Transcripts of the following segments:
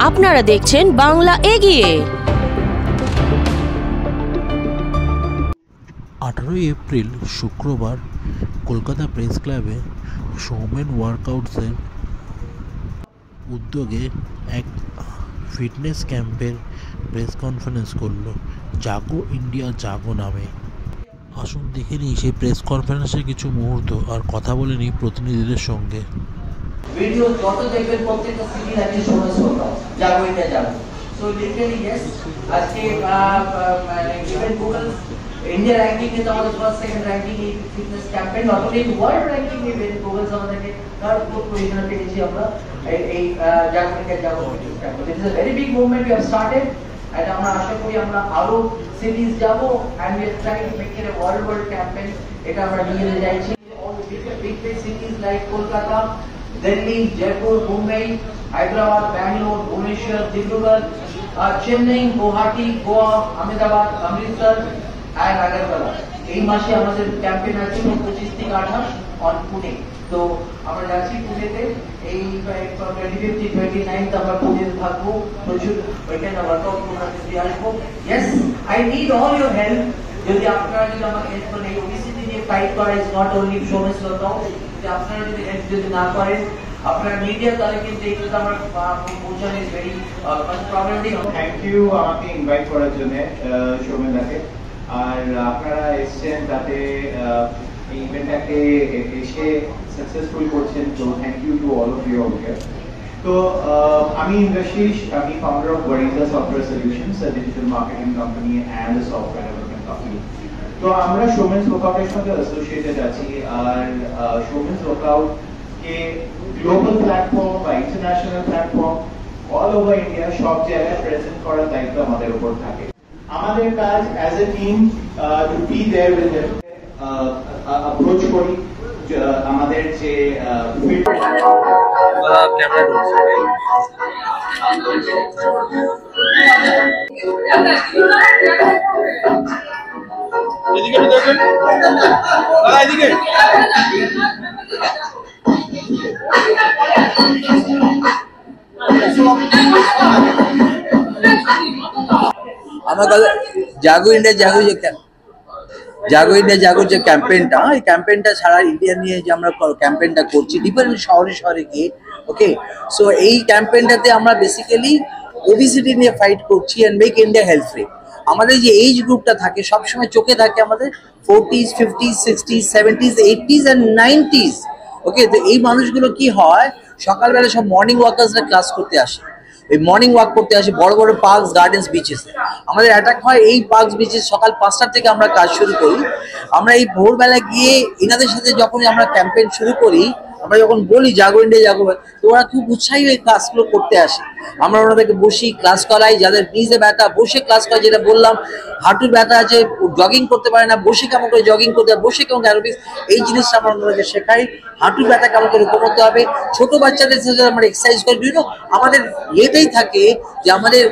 আপনারা দেখছেন বাংলা এগিয়ে। 18 এপ্রিল শুক্রবার কলকাতা প্রেস ক্লাবে সৌমেন ওয়ার্কআউটসের উদ্যোগে এক ফিটনেস ক্যাম্পের প্রেস কনফারেন্স করলো জাগো ইন্ডিয়া জাগো নামে। আসুন দেখে নিই সেই প্রেস কনফারেন্সের কিছু মুহূর্ত আর কথা বলে নিই প্রতিনিধিদের সঙ্গে। ভিডিও যত দেখবেন প্রত্যেকটা সিটি আছে সময় সরকার Jago India Jago. So literally yes, আজকে ইভেন গুগল ইন্ডিয়া র্যাঙ্কিং এ আমাদের ফার্স্ট সেকেন্ড র্যাঙ্কিং এই fitness campaign, not only world ranking even Google আমাদেরকে থার্ড ফোর্থ পজিশনে পেয়েছি আমরা এই Jago India Jago fitness camp. This is a very big movement we have started and আমরা আশা করি আমরা আরো সিটিজ যাব and we are trying to make it a world campaign. এটা আমরা নিয়ে যাচ্ছি all big সিটিজ like Kolkata, Delhi, Jaipur, Mumbai, Hyderabad, Bangalore, Bhubaneswar, Dibrugarh, Chennai, Guwahati, Goa, Ahmedabad, Amritsar and Agartala. এই মাসে আমাদের ক্যাম্পেইন আছে 25 থেকে 28 অন পুনে। তো আমরা যাচ্ছি পুনেতে এই 29 আমরা পুনেতে থাকবো, প্রচুর ওইখানে ওয়ার্কআউট করতে দিয়ে আসবো। Yes, I need all your help. যদি আপনারা যদি আমাকে হেল্প করেন, এই ওবিসিটি নিয়ে ফাইট করা ইজ নট অনলি শোমেস ওয়ার্কআউট। আপনারা যদি হেল্প যদি না করেন, আপনারা মিডিয়া তাহলে কিন্তু এই কথা আমরা পৌঁছানো is very problematic. Thank you আমাকে ইনভাইট করার জন্য সৌমেন দাকে। আর আপনারা এসেছেন তাতে এই ইভেন্টটাকে এসে সাকসেসফুল করছেন, তো thank you to all of you all here. তো আমি ইন্দ্রশীষ, আমি founder of Variza Software Solutions, a digital marketing company and a software development company. তো আমরা সৌমেন্স ওয়ার্কআউটের সাথে অ্যাসোসিয়েটেড আছি। আর সৌমেন্স ওয়ার্কআউট কে গ্লোবাল প্ল্যাটফর্ম বা international platform all over India সব জায়গায় প্রেজেন্ট করার দায়িত্ব আমাদের উপর থাকে। আমাদের কাজ as a team to be there with them, approach করি আমাদের যে এদিকে দেখেন দাদা, এদিকে আমার কাছে জাগো ইন্ডিয়া জাগো যে ক্যাম্পেইনটা, এই ক্যাম্পেইনটা সারা ইন্ডিয়া নিয়ে যে আমরা ক্যাম্পেইনটা করছি ডিফারেন্ট শহরে শহরে গিয়ে। ওকে, সো এই ক্যাম্পেইনটাতে আমরা বেসিক্যালি ওবিসিটি নিয়ে ফাইট করছি and make India health free. আমাদের যে এজ গ্রুপটা থাকে সবসময় চোখে থাকে আমাদের 40s, 50s, 60s, 70s, 80s and 90s। ওকে, তো এই মানুষগুলো কি হয়, সকালবেলা সব মর্নিং ওয়াকার্সরা ক্লাস করতে আসে, এই মর্নিং ওয়াক করতে আসে বড় বড় পার্কস, গার্ডেন্স, বিচেসে। আমাদের অ্যাটাক হয় এই পার্কস, বিচেস। সকাল 5টা থেকে আমরা কাজ শুরু করি। আমরা এই ভোরবেলা গিয়ে এনাদের সাথে যখন আমরা ক্যাম্পেইন শুরু করি, আমরা যখন বলি জাগো ইন্ডিয়া জাগো, তো ওরা খুব উৎসাহী হয়ে ক্লাসগুলো করতে আসে। আমরা ওনাদেরকে বসি, ক্লাস করাই। যাদের নিজে ব্যথা বসে ক্লাস করাই, যেটা বললাম হাঁটুর ব্যথা আছে, জগিং করতে পারে না, বসে কেমন করে জগিং করতে হবে, বসে কেমন অ্যারোবিক্স, এই জিনিসটা আমরা ওনাদেরকে শেখাই। হাঁটুর ব্যথা কেমন করে কমাতে হবে, ছোট বাচ্চাদের সাথে আমরা এক্সারসাইজ করি। বিভিন্ন আমাদের এটাই থাকে যে আমাদের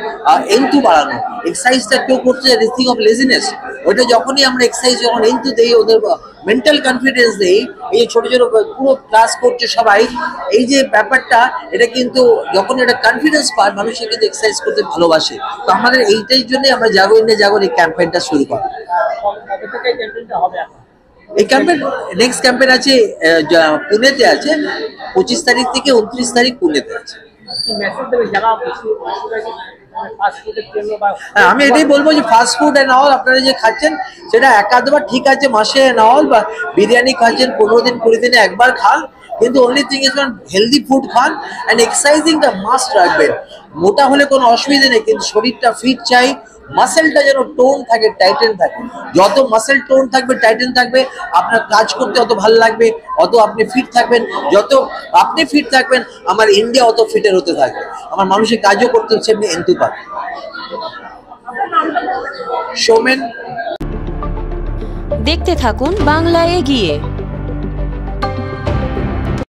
এন্টু বাড়ানো। এক্সারসাইজটা কেউ করতে যায় রিথিং অফ লেজিনেস, ওইটা যখনই আমরা এক্সারসাইজ যখন এন্টু দেই, ওদের মেন্টাল কনফিডেন্স দেই, এই যে ছোট ছোট পুরো ক্লাস করছে সবাই, এই যে ব্যাপারটা, এটা কিন্তু যখন এটা কনফিডেন্স পায় মানুষের কিন্তু এক্সারসাইজ করতে ভালোবাসে। তো আমাদের এইটাই জন্য আমরা জাগো ইন্ডিয়া জাগোর এই ক্যাম্পেইনটা শুরু করি। এই ক্যাম্পেইন নেক্সট ক্যাম্পেইন আছে পুনেতে আছে, 25 তারিখ থেকে 29 তারিখ পুনেতে আছে। আমি এটাই বলবো যে ফাস্ট ফুড এন্ড অল আপনারা যে খাচ্ছেন সেটা একাধবার ঠিক আছে, মাসে এন্ড অল, বা বিরিয়ানি খাচ্ছেন 15 দিন 20 দিনে একবার খান, কিন্তু only thing is healthy food খান এন্ড এক্সারসাইজিংটা মাস্ট রাখবেন। মোটা হলে কোনো অসুবিধা নেই, কিন্তু শরীরটা ফিট চাই, মাসেলটা যেন টোন থাকে, টাইটেন থাকে। যত মাসেল টোন থাকবে, টাইটেন থাকবে, আপনার কাজ করতে অত ভালো লাগবে, অত আপনি ফিট থাকবেন। যত আপনি ফিট থাকবেন, আমার ইন্ডিয়া অত ফিটের হতে থাকবে, আমার মানুষের কাজও করতে হচ্ছে এমনি এন্টু পাবে। সৌমেন। দেখতে থাকুন বাংলা এগিয়ে।